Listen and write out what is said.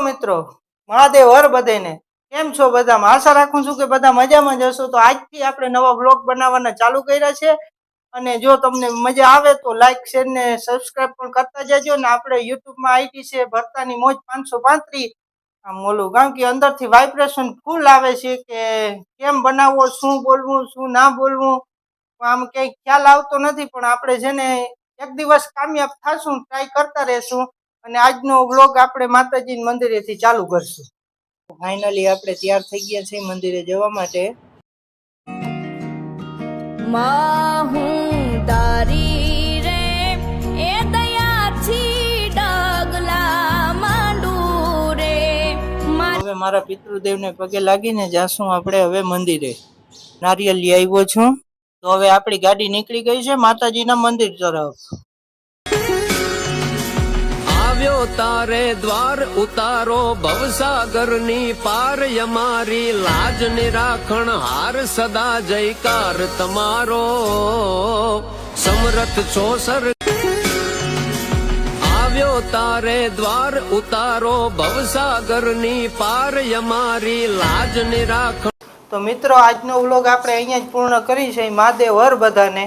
મિત્રો મહાદેવ હર બધાને કેમ છો બધામાં આશા રાખું છું કે બધા મજામાં જ હશો। તો આજથી આપણે નવા બ્લોગ બનાવવાના ચાલુ કર્યા છે અને જો તમને મજા આવે તો લાઈક શેર ને સબસ્ક્રાઇબ પણ કરતા જજો ને આપણે YouTube માં આઈડી છે ભરતાની મોજ 535 આમ ઓલું કારણ કે અંદરથી વાઇબ્રેશન ફૂલ આવે છે કે કેમ બનાવવો શું બોલવું શું ના બોલવું આમ કંઈ ખ્યાલ આવતો નથી પણ આપણે છે ને એક દિવસ કામયાબ થાશું ટ્રાય કરતા રહેશું અને આજનો વ્લોગ આપણે માતાજી મંદિરેથી ચાલુ કરશું। ફાઇનલી આપણે તૈયાર થઈ ગયા છીએ મંદિરે જવા માટે। માં હું તારી રે એ દયાથી ડગલા માંડું રે। હવે મારા પિતૃદેવને પગે લાગીને જાશું આપણે હવે મંદિરે। નારિયેળ લઈ આવ્યો છું તો હવે આપણી ગાડી નીકળી ગઈ છે માતાજીના મંદિર તરફ। આવ્યો તારે દ્વાર ઉતારો ભવસાગરની પાર અમારી લાજ નિરાખણ હાર સદા જયકાર તમારો સમરથ છો સર। આવ્યો તારે દ્વાર ઉતારો ભવસાગરની પાર અમારી લાજ નિરાખણ। તો મિત્રો આજનો વ્લોગ આપણે અહીંયા જ પૂર્ણ કરી છે। મહાદેવ હર બધાને।